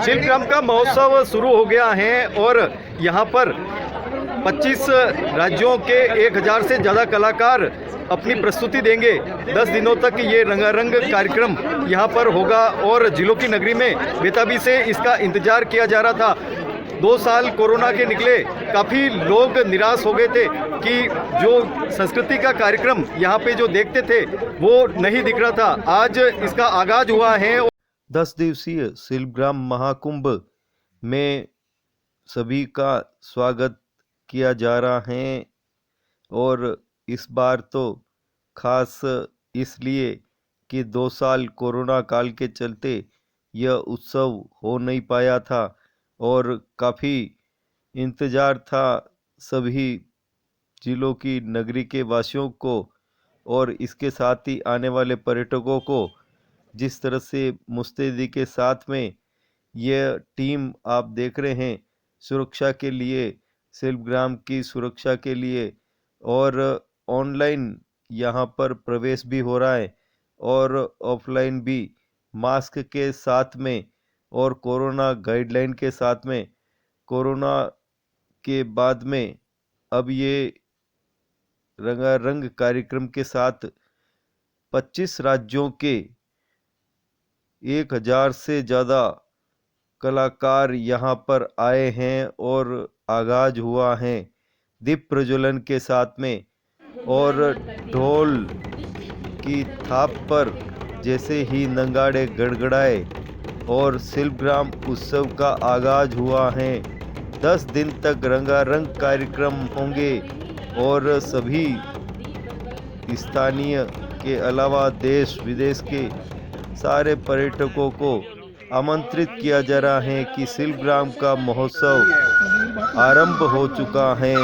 शिल्पग्राम का महोत्सव शुरू हो गया है और यहाँ पर 25 राज्यों के 1000 से ज़्यादा कलाकार अपनी प्रस्तुति देंगे। 10 दिनों तक ये रंगारंग कार्यक्रम यहाँ पर होगा और जिलों की नगरी में बेताबी से इसका इंतजार किया जा रहा था। 2 साल कोरोना के निकले, काफ़ी लोग निराश हो गए थे कि जो संस्कृति का कार्यक्रम यहाँ पे जो देखते थे वो नहीं दिख रहा था। आज इसका आगाज हुआ है। 10 दिवसीय शिल्पग्राम महाकुंभ में सभी का स्वागत किया जा रहा है और इस बार तो खास इसलिए कि 2 साल कोरोना काल के चलते यह उत्सव हो नहीं पाया था और काफ़ी इंतज़ार था सभी जिलों की नगरी के वासियों को और इसके साथ ही आने वाले पर्यटकों को। जिस तरह से मुस्तैदी के साथ में यह टीम आप देख रहे हैं सुरक्षा के लिए, शिल्पग्राम की सुरक्षा के लिए, और ऑनलाइन यहाँ पर प्रवेश भी हो रहा है और ऑफलाइन भी मास्क के साथ में और कोरोना गाइडलाइन के साथ में। कोरोना के बाद में अब ये रंगारंग कार्यक्रम के साथ 25 राज्यों के 1000 से ज़्यादा कलाकार यहाँ पर आए हैं और आगाज हुआ है दीप प्रज्वलन के साथ में और ढोल की थाप पर जैसे ही नगाड़े गड़गड़ाए और शिल्पग्राम उत्सव का आगाज हुआ है। 10 दिन तक रंगारंग कार्यक्रम होंगे और सभी स्थानीय के अलावा देश विदेश के सारे पर्यटकों को आमंत्रित किया जा रहा है कि शिल्पग्राम का महोत्सव आरंभ हो चुका है।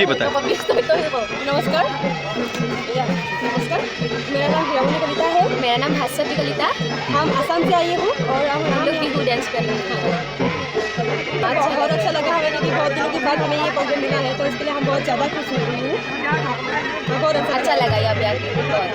जी बताएं। नमस्कार। नमस्कार, मेरा नाम हिरामनी कविता है। मेरा नाम भास्वती कलिता। हम असम से आई हूँ और हम लोग बिहू डांस कर रहे हैं। बहुत अच्छा लगा हमें, क्योंकि बहुत दिनों के बाद हमें ये प्रोग्राम मिला है, तो इसके लिए हम बहुत ज़्यादा खुश हो रही हूँ। बहुत अच्छा लगा यहाँ पे आके बहुत।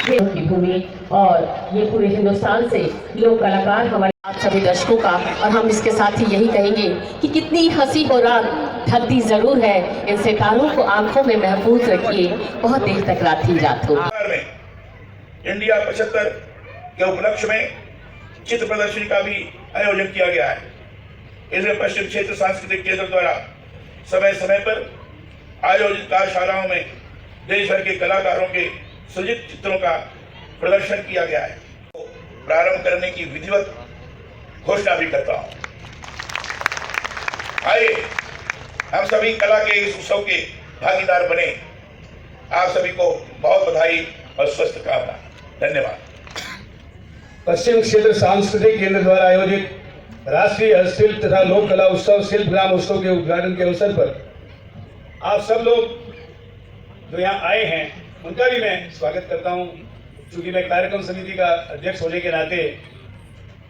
की भूमि और ये पूरे हिंदुस्तान से लोक कलाकार हमारे आप सभी दर्शकों का, और हम इसके साथ ही यही कहेंगे कि कितनी हंसी हो रात ढलती जरूर है, इन सितारों को आंखों में महफूज रखिए, बहुत देर तक रात ही रात हो। इंडिया 75 के उपलक्ष्य में चित्र प्रदर्शनी का भी आयोजन किया गया है। इसमें पश्चिम क्षेत्र सांस्कृतिक केंद्र द्वारा समय समय पर आयोजित कार्यशालाओं में देश भर के कलाकारों के सृजित चित्रों का प्रदर्शन किया गया है। प्रारंभ करने की विधिवत घोषणा भी करता हूं। आइए हम सभी कला के इस उत्सव के भागीदार बने। आप सभी को बहुत बधाई और स्वस्थ कामना। धन्यवाद। पश्चिम क्षेत्र सांस्कृतिक केंद्र द्वारा आयोजित राष्ट्रीय हस्तशिल्प तथा लोक कला उत्सव शिल्प ग्राम उत्सव के उद्घाटन के अवसर पर आप सब लोग जो यहाँ आए हैं उनका भी मैं स्वागत करता हूँ। क्योंकि मैं कार्यक्रम समिति का अध्यक्ष होने के नाते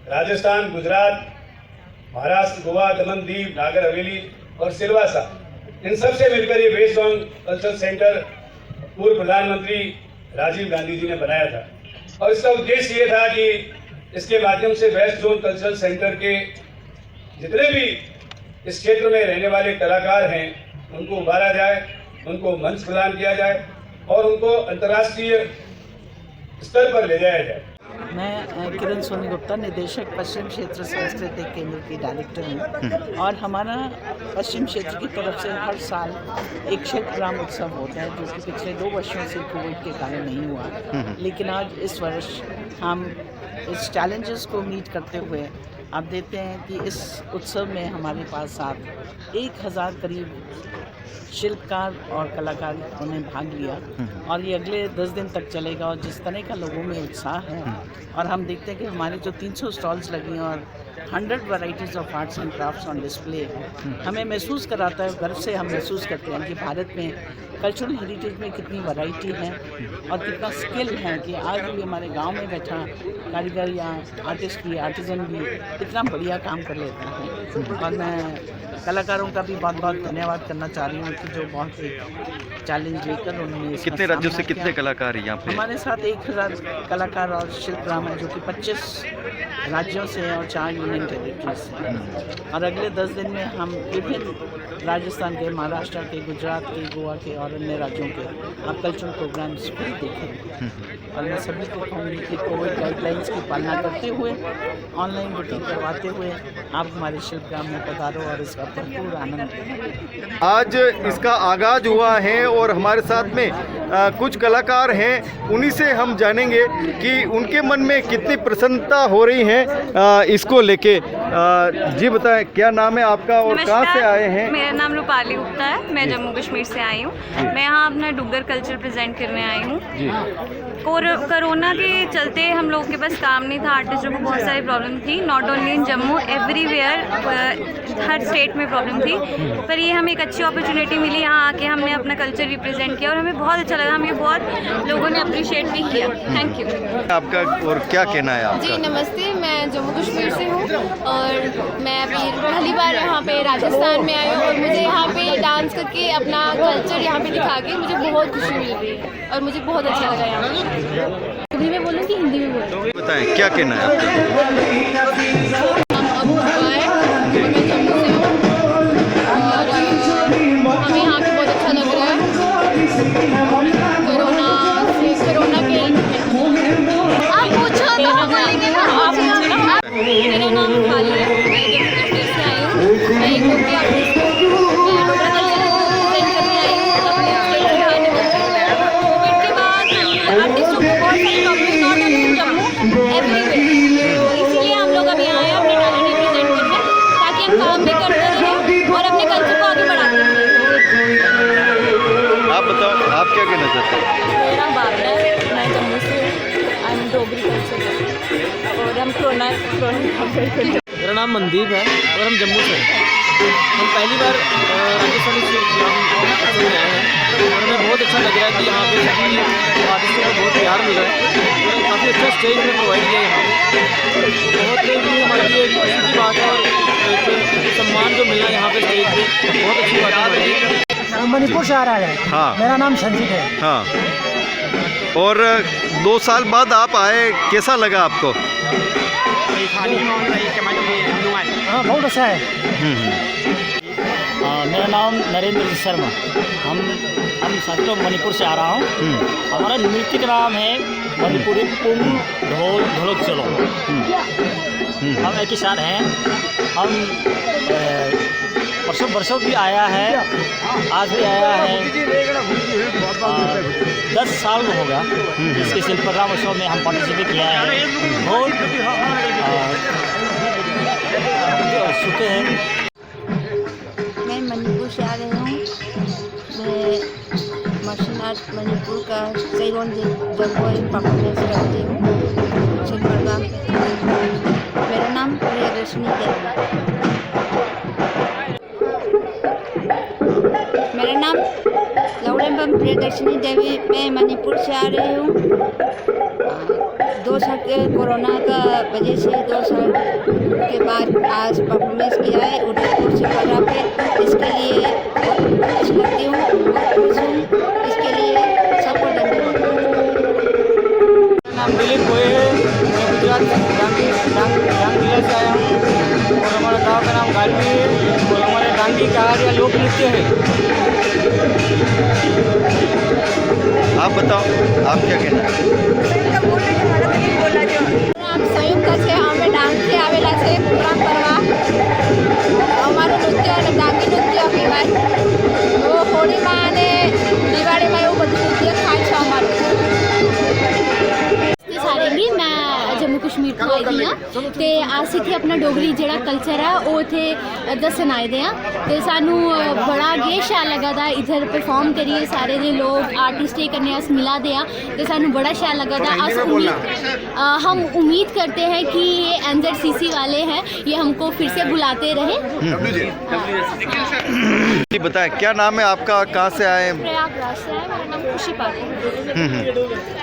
राजस्थान, गुजरात, महाराष्ट्र, गोवा, दमन, दीव, नागर हवेली और सिलवासा, इन सब से मिलकर ये वेस्ट जोन कल्चरल सेंटर पूर्व प्रधानमंत्री राजीव गांधी जी ने बनाया था। और इसका उद्देश्य ये था कि इसके माध्यम से वेस्ट जोन कल्चरल सेंटर के जितने भी इस क्षेत्र में रहने वाले कलाकार हैं उनको उभारा जाए, उनको मंच प्रदान किया जाए और उनको अंतर्राष्ट्रीय स्तर पर ले जाया जाए। मैं किरण सोनी गुप्ता, निदेशक पश्चिम क्षेत्र सांस्कृतिक केंद्र की डायरेक्टर हूँ। और हमारा पश्चिम क्षेत्र की तरफ से हर साल एक शिल्प ग्राम उत्सव होता है, जो कि पिछले 2 वर्षों से कोविड के कारण नहीं हुआ। लेकिन आज इस वर्ष हम इस चैलेंजेस को मीट करते हुए आप देखते हैं कि इस उत्सव में हमारे पास साथ 1000 करीब शिल्पकार और कलाकार ने भाग लिया और ये अगले 10 दिन तक चलेगा। और जिस तरह का लोगों में उत्साह है और हम देखते हैं कि हमारे जो 300 स्टॉल्स लगी हैं और 100 varieties of arts and crafts on display, हमें महसूस कराता है, गर्व से हम महसूस करते हैं कि भारत में कल्चरल हेरिटेज में कितनी वैरायटी है और कितना स्किल है कि आज भी हमारे गांव में बैठा कारीगर या आर्टिस्ट भी, आर्टिजन भी इतना बढ़िया काम कर लेता है। और मैं कलाकारों का भी बहुत बहुत धन्यवाद करना चाह रही हूँ कि जो बहुत एक चैलेंज लेकर उन्होंने कितने राज्यों से कितने कलाकार हैं यहाँ पे? हमारे साथ 1000 कलाकार और शिल्पग्राम है, जो कि 25 राज्यों से और 4 यूनियन टेरिटरीज से। और अगले 10 दिन में हम विभिन्न राजस्थान के, महाराष्ट्र के, गुजरात के, गोवा के और अन्य राज्यों के आप कल्चरल प्रोग्राम्स भी देखेंगे। और मैं सभी को कहूँगी कि कोविड गाइडलाइंस की पालना करते हुए, ऑनलाइन बुकिंग करवाते हुए आप हमारे शिल्पग्राम में पधारो और इसका भरपूर आनंद लें। आज इसका आगाज हुआ है और हमारे साथ में कुछ कलाकार हैं, उन्हीं से हम जानेंगे कि उनके मन में कितनी प्रसन्नता हो रही है इसको लेके। जी बताएं, क्या नाम है आपका और कहाँ से आए हैं? मेरा नाम रूपाली गुप्ता है, मैं जम्मू कश्मीर से आई हूँ। मैं यहाँ अपना डुग्गर कल्चर प्रेजेंट करने आई हूँ। कोरोना के चलते हम लोगों के पास काम नहीं था, आर्टिस्टों को बहुत सारी प्रॉब्लम थी, not only in Jammu, everywhere, her state में प्रॉब्लम थी। पर ये हमें एक अच्छी अपॉर्चुनिटी मिली, यहाँ आके हमने अपना कल्चर रिप्रेजेंट किया और हमें बहुत अच्छा लगा, हमें बहुत लोगों ने अप्रिशिएट भी किया। Thank you. आपका और क्या कहना है आपका? जी नमस्ते, मैं जम्मू कश्मीर से हूँ और मैं अभी पहली बार यहाँ पे राजस्थान में आई हूँ और मुझे यहाँ पे डांस करके अपना कल्चर यहाँ पे दिखा के मुझे बहुत खुशी मिल रही है और मुझे बहुत अच्छा लगा यहाँ पे। हिंदी में बोलूँ कि हिंदी में बोलूँ? बताएं, क्या कहना है आपका? हम आए और मैं जम्मू से हूँ और हमें यहाँ पे बहुत अच्छा लग रहा है। कोरोना के आप पूछो तो बोलेंगे ना आप। मेरा नाम रूपाली है, मैं जम्मू कश्मीर से आई हूँ। मैं एक लोग आर्टिस्ट हूँ, मैं डोगरा कल्चर प्रेजेंट करने आई हूँ अपने स्टेट दिखाने में। कोविड के बाद आर्टिस्टों को बहुत सारी problem, not only Jammu, everywhere, इसलिए हम लोग अभी आए हैं अपने टैलेंट रिप्रेजेंट करने, ताकि हम काम भी करते रहें और अपने कल्चर को आगे बढ़ाते रहें। आप बताओ, आप क्या कहना चाहते हैं? मेरा बाबला है, मैं जम्मू से आई एम डोगरी कल्चर और हम मेरा नाम मनदीप है और हम जम्मू से हैं। हम पहली बार राजस्थानी शिल्प में आए हैं और हमें बहुत अच्छा लग रहा है कि यहाँ पे सभी आर्टिस्टों को बहुत प्यार मिल रहा है और काफ़ी अच्छा स्टेज में प्रोवाइड किया है यहाँ पे। बहुत ही हमारे लिए खुशी की बात है और एक सम्मान जो मिला यहाँ पे स्टेज पे, बहुत अच्छी बात है। मणिपुर से आ रहा है। हाँ। मेरा नाम संजीत है। हाँ। और 2 साल बाद आप आए, कैसा लगा आपको? हाँ, बहुत अच्छा है। मेरा नाम नरेंद्र शर्मा। हम सचो मणिपुर से आ रहा हूँ। हमारा नृत्य का नाम है मणिपुरी पुंग ढोल ढोलक चलो। हम एक ही साथ हैं। हम वर्षों भी आया है, आज भी आया है। 10 साल होगा इसके शिल्पग्राम उत्सव में हम पार्टिसिपेट किया है। बहुत शुक्र है। मैं मणिपुर से आ रही हूँ। मैं मार्शल आर्ट मणिपुर का सैरोन जगोई परफॉर्मेंस करती हूँ शिल्पग्राम। मेरा नाम प्रियदर्शनी देवी। मेरा नाम लौड़ेम्बम प्रियदर्शनी देवी। मैं मणिपुर से आ रही हूँ। 2 साल के कोरोना का वजह से 2 साल के बाद आज परफॉर्मेंस किया है उदयपुर शिल्पग्राम पे। इसके लिए बहुत अच्छी लगती हूँ, बहुत खुश हूँ। इसके लिए सबको धन्यवाद। मेरा नाम दिलीप गोयल है। मैं गुजरात डांग जिला से आया हूँ और हमारा गांव का नाम गालवी है और हमारे डांगी कहाड़िया लोक नृत्य है। आप बताओ, आप क्या कहना है? नाम संयुक्त છે। અમે ડાંગથી આવેલા છે પ્રોગ્રામ કરવા। અમારું નૃત્ય અને ડાંગી નૃત્ય કહેવાય। તો હોળીમાં અને દિવાળીમાં એવું બધું નૃત્ય થાય છે અમારું। सारेंगी मैं जम्मू कश्मीर तो आई दी हाँ। तो अस इत्थे अपना डोगरी जेह्ड़ा कल्चर है वो इत्थे दस्सन आए दे हाँ। तो सानू बड़ा गै शैल लगा दा इधर परफॉर्म करिए सारे दे लोग आर्टिस्टें कन्नै अस मिला दे हाँ। तो सानू बड़ा शैल लगा दा। हम उम्मीद करते हैं कि ये NZCC वाले हैं, ये हमको फिर से बुलाते रहे। बताएं, क्या नाम है आपका, कहाँ से आए? प्रयागराज से है। मेरा नाम खुशी पाटिल।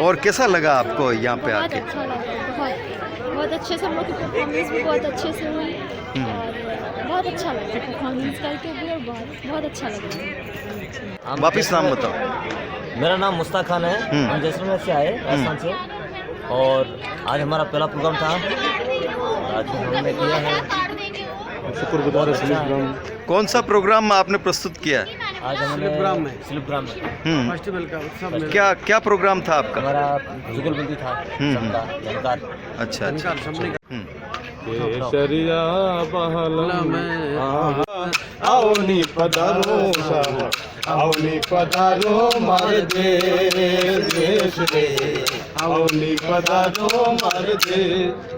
और कैसा लगा आपको यहाँ पे बहुत आके? अच्छा लगा, बहुत अच्छे से हम लोग की परफॉर्मेंस भी बहुत अच्छे से हुई और बहुत अच्छा लगा परफॉर्मेंस करके भी और बहुत अच्छा लगा। वापिस नाम बताओ। मेरा नाम मुस्ताक खान है। हम जैसलमेर से आए, राजस्थान से, और आज हमारा पहला प्रोग्राम था। आज हमने किया है, शुक्रगुजार है। कौन सा प्रोग्राम आपने प्रस्तुत किया? आज हमने शिल्पग्राम में फेस्टिवल का उत्सव में क्या प्रोग्राम था आपका? हमारा जुगलबंदी था सबका जानकार। अच्छा अच्छा। केसरिया बहला में आओनी पधारो आओनी पधारो मार देश रे आओनी पधारो मार देश।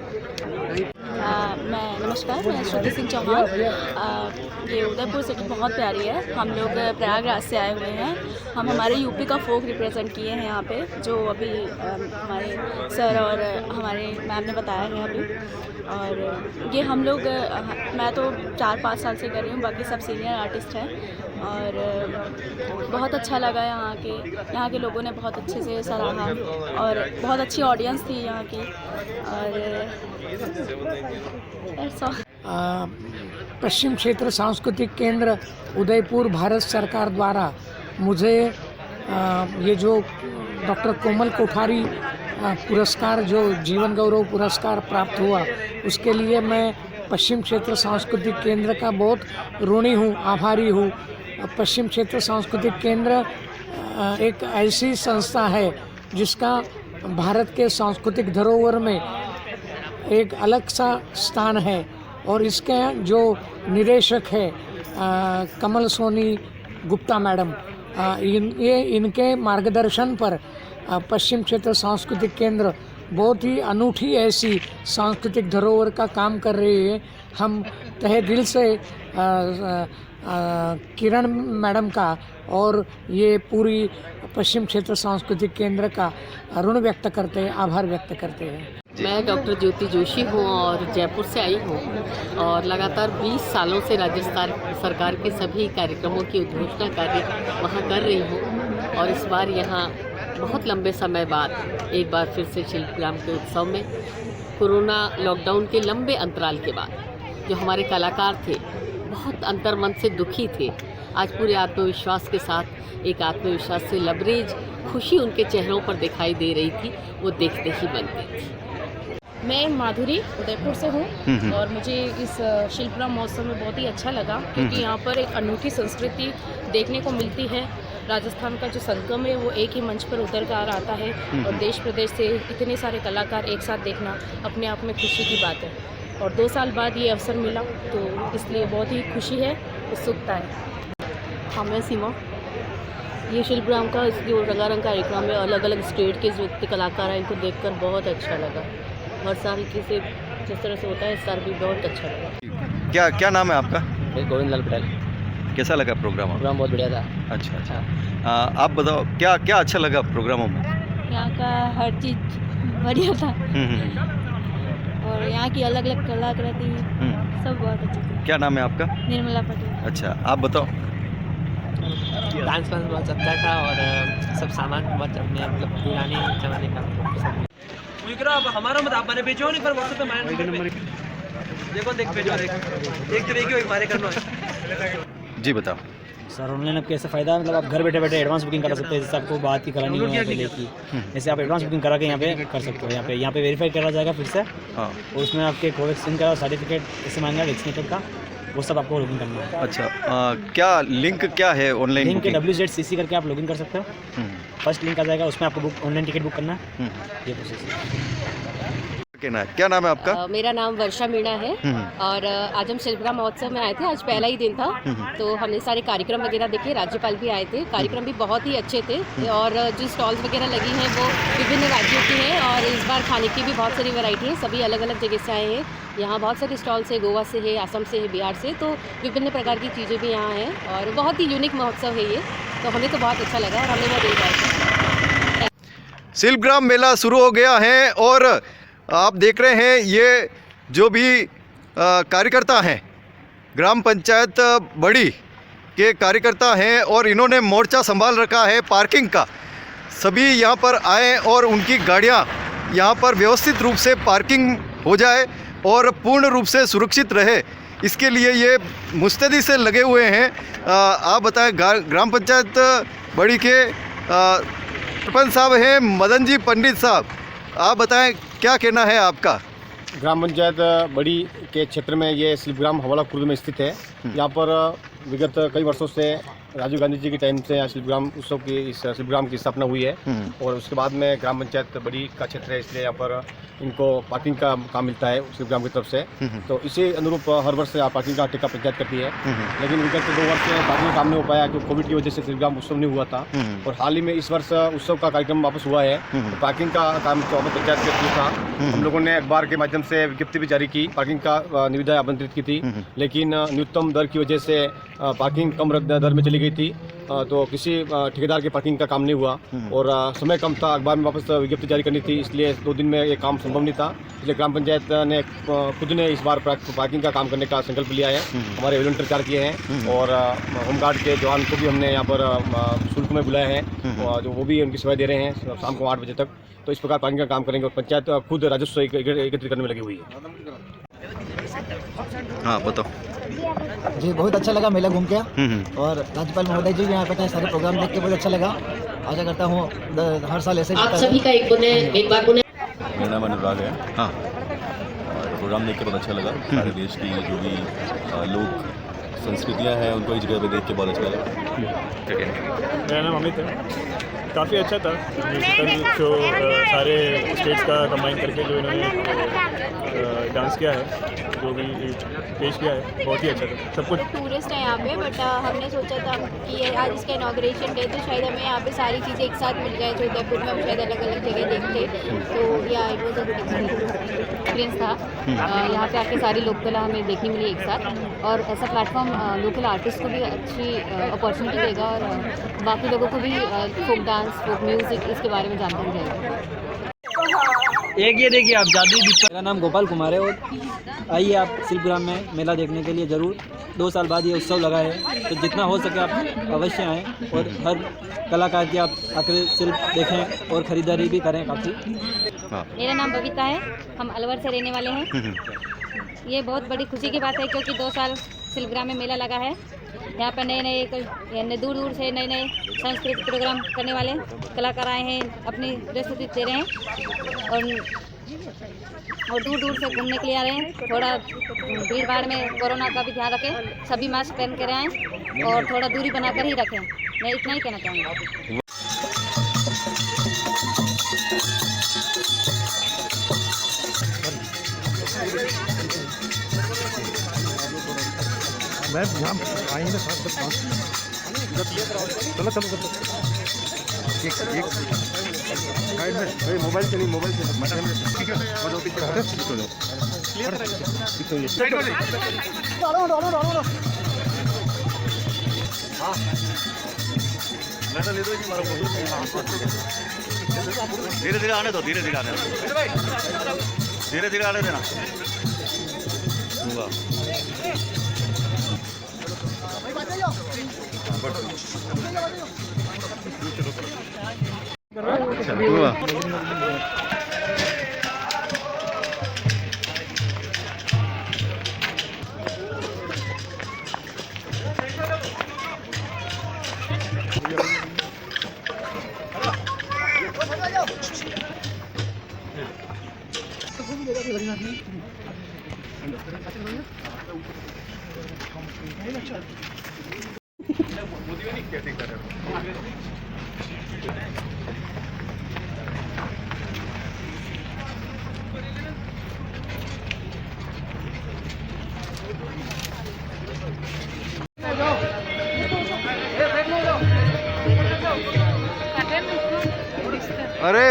मैं नमस्कार, मैं श्रुति सिंह चौहान। ये उदयपुर सिटी बहुत प्यारी है। हम लोग प्रयागराज से आए हुए हैं। हम हमारे यूपी का फोक रिप्रेजेंट किए हैं यहाँ पे, जो अभी हमारे सर और हमारे मैम ने बताया है अभी। और ये हम लोग मैं तो 4-5 साल से कर रही हूँ, बाकी सब सीनियर आर्टिस्ट हैं। और बहुत अच्छा लगा यहाँ के लोगों ने बहुत अच्छे से सराहा और बहुत अच्छी ऑडियंस थी यहाँ की। और पश्चिम क्षेत्र सांस्कृतिक केंद्र उदयपुर भारत सरकार द्वारा मुझे ये जो डॉक्टर कोमल कोठारी पुरस्कार, जो जीवन गौरव पुरस्कार प्राप्त हुआ, उसके लिए मैं पश्चिम क्षेत्र सांस्कृतिक केंद्र का बहुत ऋणी हूँ, आभारी हूँ। पश्चिम क्षेत्र सांस्कृतिक केंद्र एक ऐसी संस्था है जिसका भारत के सांस्कृतिक धरोहर में एक अलग सा स्थान है। और इसके जो निदेशक है कमल सोनी गुप्ता मैडम, इनके मार्गदर्शन पर पश्चिम क्षेत्र सांस्कृतिक केंद्र बहुत ही अनूठी ऐसी सांस्कृतिक धरोहर का काम कर रही है। हम तहे दिल से किरण मैडम का और ये पूरी पश्चिम क्षेत्र सांस्कृतिक केंद्र का ऋण व्यक्त करते हैं, आभार व्यक्त करते हैं। मैं डॉक्टर ज्योति जोशी हूँ और जयपुर से आई हूँ और लगातार 20 सालों से राजस्थान सरकार के सभी कार्यक्रमों की उद्घोषणा कार्य वहाँ कर रही हूँ। और इस बार यहाँ बहुत लंबे समय बाद एक बार फिर से शिल्पग्राम के उत्सव में कोरोना लॉकडाउन के लंबे अंतराल के बाद जो हमारे कलाकार थे बहुत अंतर्मन से दुखी थे आज पूरे आत्मविश्वास के साथ, एक आत्मविश्वास से लबरेज खुशी उनके चेहरों पर दिखाई दे रही थी, वो देखते ही बनती थी। मैं माधुरी उदयपुर से हूँ और मुझे इस शिल्पग्राम महोत्सव में बहुत ही अच्छा लगा, क्योंकि यहाँ पर एक अनूठी संस्कृति देखने को मिलती है। राजस्थान का जो संगम है वो एक ही मंच पर उतर कर आता है और देश प्रदेश से इतने सारे कलाकार एक साथ देखना अपने आप में खुशी की बात है। और 2 साल बाद ये अवसर मिला तो इसलिए बहुत ही खुशी है, उत्सुकता है। हाँ, मैं सीमा। ये शिल्पग्राम का जो रंगारंग कार्यक्रम में अलग अलग स्टेट के जो कलाकार हैं, इनको देखकर बहुत अच्छा लगा। हर साल किसी जिस तरह से होता है, इस साल भी बहुत अच्छा लगा। क्या क्या नाम है आपका? गोविंद लाल पटेल। कैसा लगा प्रोग्राम? प्रोग्राम बहुत बढ़िया था। अच्छा अच्छा। आप बताओ क्या क्या अच्छा लगा प्रोग्रामों में? यहाँ का हर चीज़ बढ़िया था और यहाँ की अलग अलग कलाकृति सब बहुत अच्छी थी। क्या नाम है आपका? निर्मला पटेल। अच्छा, आप बताओ। डांस बहुत अच्छा था और सब सामान बहुत अपने मतलब पुराने जमाने का। अब हमारा मत आप मैंने बेचो नहीं पर व्हाट्सएप पे मैंने देखो देख भेजो एक तो देखियो एक मारे करना। जी बताओ सर, ऑनलाइन अब कैसे फ़ायदा है? मतलब आप घर बैठे बैठे एडवांस बुकिंग करा सकते हैं, जैसे आपको बात की करानी है पहले की, जैसे आप एडवांस बुकिंग करा के यहाँ पे कर सकते हो। यहाँ पे वेरीफाई करा जाएगा फिर से। हाँ। और उसमें आपके कोवैक्सीन का सर्टिफिकेट जैसे मांगा वैक्सीनेटेड का, वो सब आपको लॉगिन करना है। अच्छा, क्या लिंक क्या है ऑनलाइन? लिंक WZCC करके आप लॉगिन कर सकते हो। फर्स्ट लिंक आ जाएगा, उसमें आपको ऑनलाइन टिकट बुक करना है। ये प्रोसेस है। क्या नाम है आपका? मेरा नाम वर्षा मीणा है और आज हम शिल्पग्राम महोत्सव में आए थे। आज पहला ही दिन था तो हमने सारे कार्यक्रम वगैरह देखे। राज्यपाल भी आए थे, कार्यक्रम भी बहुत ही अच्छे थे और जो स्टॉल्स वगैरह लगी हैं वो विभिन्न राज्यों की हैं और इस बार खाने की भी बहुत सारी वैरायटी है। सभी अलग अलग जगह से आए हैं। यहाँ बहुत सारे स्टॉल्स है, गोवा से है, असम से है, बिहार से, तो विभिन्न प्रकार की चीज़ें भी यहाँ हैं और बहुत ही यूनिक महोत्सव है ये, तो हमें तो बहुत अच्छा लगा और हमने बहुत एंजॉय किया। शिल्पग्राम मेला शुरू हो गया है और आप देख रहे हैं ये जो भी कार्यकर्ता हैं, ग्राम पंचायत बड़ी के कार्यकर्ता हैं और इन्होंने मोर्चा संभाल रखा है पार्किंग का। सभी यहाँ पर आए और उनकी गाड़ियाँ यहाँ पर व्यवस्थित रूप से पार्किंग हो जाए और पूर्ण रूप से सुरक्षित रहे, इसके लिए ये मुस्तैदी से लगे हुए हैं। आप बताएं, ग्राम पंचायत बड़ी के सरपंच साहब हैं मदन जी पंडित साहब, आप बताएं क्या कहना है आपका? ग्राम पंचायत बड़ी के क्षेत्र में ये शिल्पग्राम हवाला खुर्द में स्थित है। यहाँ पर विगत कई वर्षों से राजीव गांधी जी के टाइम से यहाँ शिल्पग्राम उत्सव की इस शिल्पग्राम की स्थापना हुई है और उसके बाद में ग्राम पंचायत बड़ी का क्षेत्र है, इसलिए यहाँ पर इनको पार्किंग का काम मिलता है शिल्पग्राम की तरफ से। तो इसी अनुरूप हर वर्ष पार्किंग का ठेका पंचायत करती है, लेकिन विगत 2 वर्ष से पार्किंग का काम नहीं हो पाया क्योंकि कोविड की वजह से शिल्पग्राम उत्सव नहीं हुआ था और हाल ही में इस वर्ष उत्सव का कार्यक्रम वापस हुआ है। तो पार्किंग का काम तो पंचायत के थ्रू था। हम लोगों ने अखबार के माध्यम से विज्ञप्ति भी जारी की, पार्किंग का निविदा आमंत्रित की थी, लेकिन न्यूनतम दर की वजह से पार्किंग कम दर में चली गई थी, तो किसी ठेकेदार के पार्किंग का काम नहीं हुआ और समय कम था, अखबार में वापस विज्ञप्ति जारी करनी थी, इसलिए 2 दिन में ये काम संभव नहीं था। इसलिए ग्राम पंचायत ने खुद ने इस बार पार्किंग का काम करने का संकल्प लिया है। हमारे वॉलंटियर तैयार किए हैं और होमगार्ड के जवान को भी हमने यहाँ पर शुल्क में बुलाया है और जो वो भी उनकी सेवा दे रहे हैं शाम को 8 बजे तक। तो इस प्रकार पार्किंग का काम करेंगे और पंचायत खुद राजस्व एकत्रित करने में लगी हुई है। हाँ बताओ जी, बहुत अच्छा लगा मेला घूम के और राज्यपाल महोदय जी भी यहाँ पे थे, सारे प्रोग्राम देख के बहुत अच्छा लगा। आशा करता हूँ हर साल ऐसे आप सभी का एक बार मेरा नाम अनुराग है। हाँ, और प्रोग्राम देख के बहुत अच्छा लगा। सारे देश की जो भी लोक संस्कृतियाँ हैं उनको एक जगह पे देख के बहुत अच्छा लगा। मेरा नाम अमित है। काफ़ी अच्छा था म्यूजिकल शो, सारे स्टेट्स का कंबाइन करके जो इन्होंने डांस किया है, जो भी पेश किया है, बहुत ही अच्छा था सब कुछ। टूरिस्ट है यहाँ पे, बट हमने सोचा था कि आज इसका इनॉग्रेशन डे तो शायद हमें यहाँ पे सारी चीज़ें एक साथ मिल जाए, जो उदयपुर में हम शायद अलग अलग जगह देखते, तो या it was a good experience था। यहाँ पे आके सारी लोक कला हमें देखने मिली एक साथ और ऐसा प्लेटफॉर्म लोकल आर्टिस्ट को भी अच्छी अपॉर्चुनिटी देगा और बाकी लोगों को भी फोक डांस, फोक म्यूज़िक इसके बारे में जानकारी रहेगा। एक ये देखिए आप जादू। मेरा नाम गोपाल कुमार है और आइए आप शिल्पग्राम में मेला देखने के लिए ज़रूर। 2 साल बाद ये उत्सव लगा है, तो जितना हो सके आप अवश्य आएँ और हर कलाकार की आप आकर शिल्प देखें और ख़रीदारी भी करें काफ़ी। मेरा नाम बबीता है, हम अलवर से रहने वाले हैं। ये बहुत बड़ी खुशी की बात है क्योंकि 2 साल शिल्पग्राम में मेला लगा है यहाँ पर नए दूर दूर से नए नए सांस्कृतिक प्रोग्राम करने वाले कलाकार आए हैं, अपनी प्रस्तुति दे रहे हैं और दूर दूर से घूमने के लिए आ रहे हैं। थोड़ा भीड़ भाड़ में कोरोना का भी ध्यान रखें, सभी मास्क पहन कर आएँ और थोड़ा दूरी बनाकर ही रखें। मैं इतना ही कहना चाहूँगा। मैं यहाँ आएंगे साथ चलो चलो चलो एक साइड में मोबाइल चलिए मोबाइल चलिए ठीक है। धीरे धीरे आने दो, धीरे धीरे आने दो, धीरे धीरे आने देना। अरे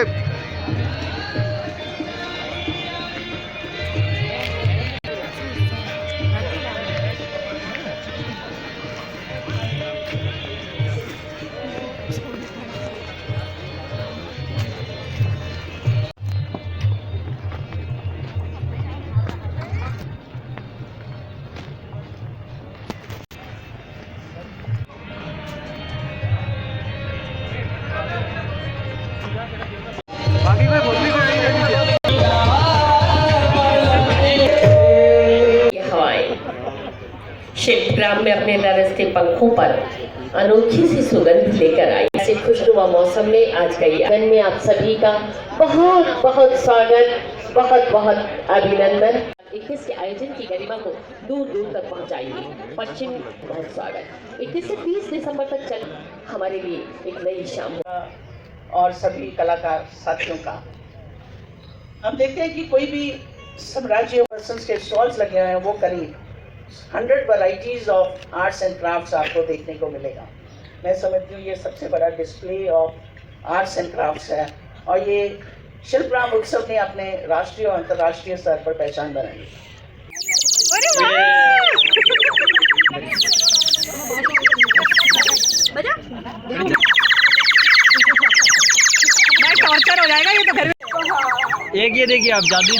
शिल्पग्राम में अपने नरस्ते पंखों पर अनोखी सी सुगंध लेकर आई। ऐसे खुशनुमा मौसम में आज का ये आंगन में आप सभी का बहुत बहुत स्वागत, बहुत बहुत अभिनंदन। 21 के आयोजन की गरिमा को दूर दूर तक पहुंचाइए। पश्चिम बहुत स्वागत। 21 से 30 दिसंबर तक चल हमारे लिए एक नई शाम और सभी कलाकार साथियों का। हम देखते हैं कि कोई भी साम्राज्य पर्सन्स के स्टॉल्स लगे हुए हैं, वो करीब 100 varieties of arts and crafts आपको देखने को मिलेगा। मैं समझती हूँ ये सबसे बड़ा display of arts and crafts है और ये शिल्पग्राम उत्सव ने अपने राष्ट्रीय और अंतर्राष्ट्रीय स्तर पर पहचान बनाई। टॉर्चर हो जाएगा ये तो घर में। एक ये देखिए आप जादुई